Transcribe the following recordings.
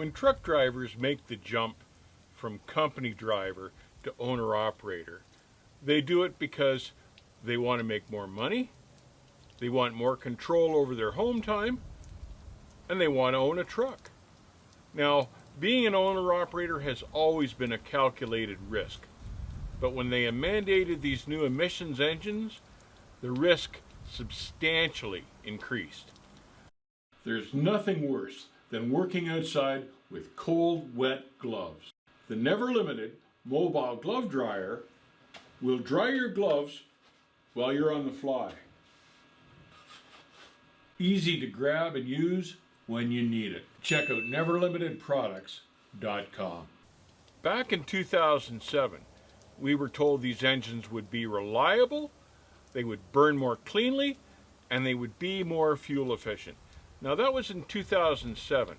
When truck drivers make the jump from company driver to owner-operator, they do it because they want to make more money, they want more control over their home time, and they want to own a truck. Now, being an owner-operator has always been a calculated risk, but when they mandated these new emissions engines, the risk substantially increased. There's nothing worse than working outside with cold, wet gloves. The Never Limited mobile glove dryer will dry your gloves while you're on the fly. Easy to grab and use when you need it. Check out neverlimitedproducts.com. Back in 2007, we were told these engines would be reliable, they would burn more cleanly, and they would be more fuel efficient. Now that was in 2007.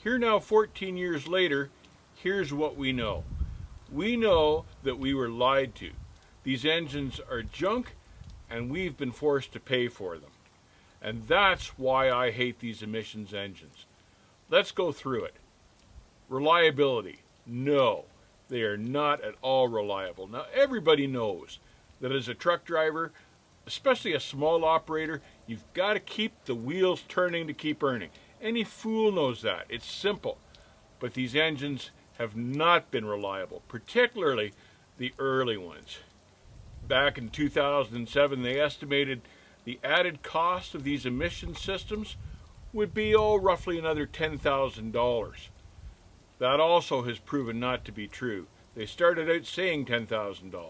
Here now, 14 years later, here's what we know. We know that we were lied to. These engines are junk, and we've been forced to pay for them. And that's why I hate these emissions engines. Let's go through it. Reliability. No, they are not at all reliable. Now, everybody knows that as a truck driver, especially a small operator, you've got to keep the wheels turning to keep earning. Any fool knows that. It's simple. But these engines have not been reliable, particularly the early ones. Back in 2007, they estimated the added cost of these emission systems would be, roughly another $10,000. That also has proven not to be true. They started out saying $10,000.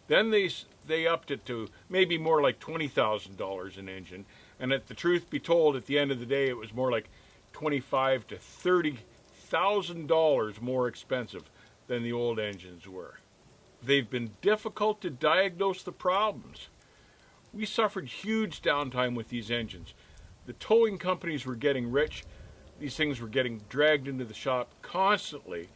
Then they upped it to maybe more like $20,000 an engine. And the truth be told, at the end of the day, it was more like $25,000 to $30,000 more expensive than the old engines were. They've been difficult to diagnose the problems. We suffered huge downtime with these engines. The towing companies were getting rich. These things were getting dragged into the shop constantly.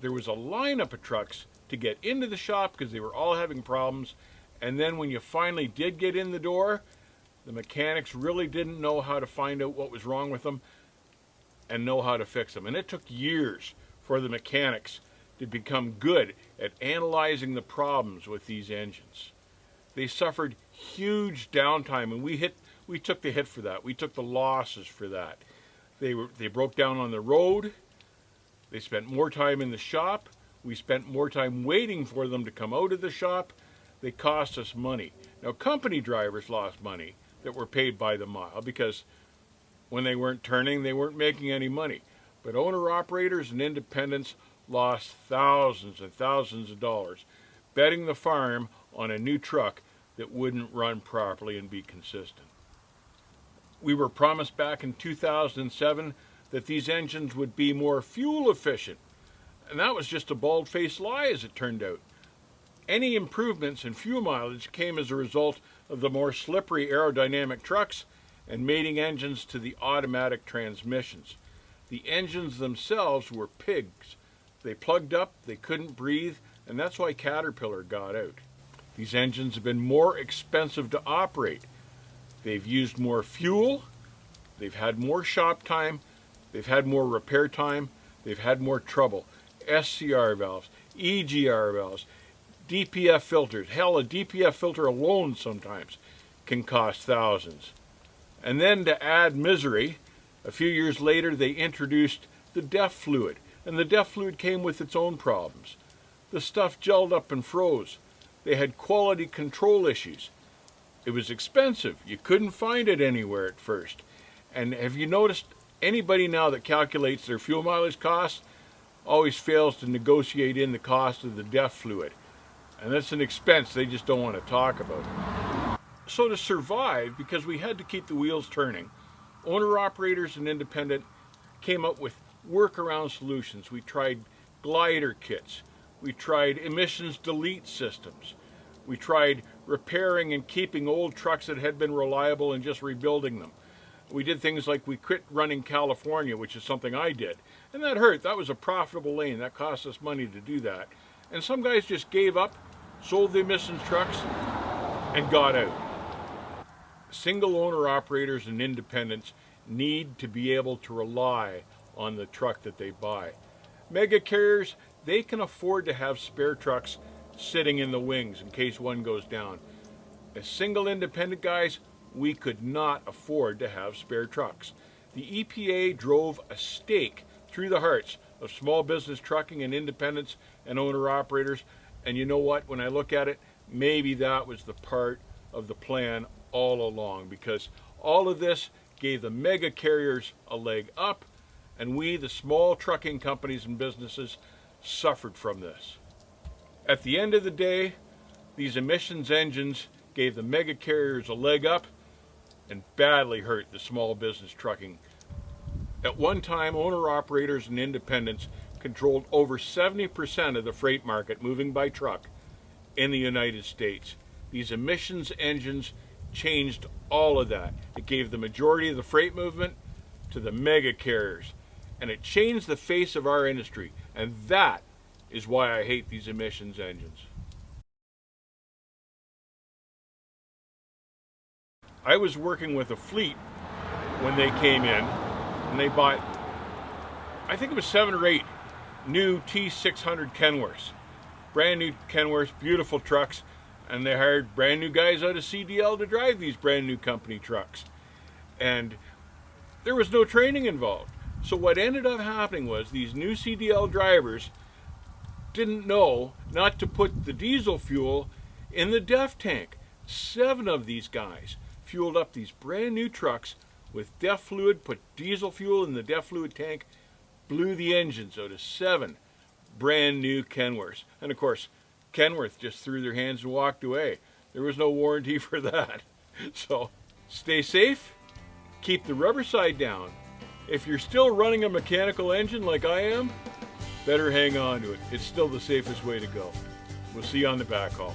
There was a lineup of trucks to get into the shop because they were all having problems. And then when you finally did get in the door, the mechanics really didn't know how to find out what was wrong with them and know how to fix them. And it took years for the mechanics to become good at analyzing the problems with these engines. They suffered huge downtime, and we took the hit for that. We took the losses for that. They broke down on the road. They spent more time in the shop. We spent more time waiting for them to come out of the shop. They cost us money. Now, company drivers lost money that were paid by the mile because when they weren't turning, they weren't making any money. But owner-operators and independents lost thousands and thousands of dollars betting the farm on a new truck that wouldn't run properly and be consistent. We were promised back in 2007 that these engines would be more fuel efficient. And that was just a bald-faced lie, as it turned out. Any improvements in fuel mileage came as a result of the more slippery aerodynamic trucks and mating engines to the automatic transmissions. The engines themselves were pigs. They plugged up, they couldn't breathe, and that's why Caterpillar got out. These engines have been more expensive to operate. They've used more fuel, they've had more shop time, they've had more repair time, they've had more trouble. SCR valves, EGR valves, DPF filters. Hell, a DPF filter alone sometimes can cost thousands. And then to add misery, a few years later they introduced the DEF fluid. And the DEF fluid came with its own problems. The stuff gelled up and froze. They had quality control issues. It was expensive. You couldn't find it anywhere at first. And have you noticed anybody now that calculates their fuel mileage costs always fails to negotiate in the cost of the DEF fluid? And that's an expense they just don't want to talk about. So to survive, because we had to keep the wheels turning, owner-operators and independent came up with workaround solutions. We tried glider kits. We tried emissions delete systems. We tried repairing and keeping old trucks that had been reliable and just rebuilding them. We did things like we quit running California, which is something I did. And that hurt. That was a profitable lane. That cost us money to do that. And some guys just gave up, sold the emissions trucks, and got out. Single owner operators and independents need to be able to rely on the truck that they buy. Mega carriers, they can afford to have spare trucks sitting in the wings in case one goes down. As single independent guys, we could not afford to have spare trucks. The EPA drove a stake through the hearts of small business trucking and independents and owner-operators. And you know what? When I look at it, maybe that was the part of the plan all along, because all of this gave the mega carriers a leg up, and we, the small trucking companies and businesses, suffered from this. At the end of the day, these emissions engines gave the mega carriers a leg up and badly hurt the small business trucking. At one time, owner-operators and independents controlled over 70% of the freight market moving by truck in the United States. These emissions engines changed all of that. It gave the majority of the freight movement to the mega carriers, and it changed the face of our industry, and that is why I hate these emissions engines. I was working with a fleet when they came in, and they bought, I think it was 7 or 8 new T600 Kenworths. Brand new Kenworths, beautiful trucks, and they hired brand new guys out of CDL to drive these brand new company trucks. And there was no training involved. So what ended up happening was these new CDL drivers didn't know not to put the diesel fuel in the DEF tank. 7 of these guys fueled up these brand new trucks with DEF fluid, put diesel fuel in the DEF fluid tank, blew the engines out of 7 brand new Kenworths. And of course, Kenworth just threw their hands and walked away. There was no warranty for that. So stay safe, keep the rubber side down. If you're still running a mechanical engine like I am, better hang on to it. It's still the safest way to go. We'll see you on the backhaul.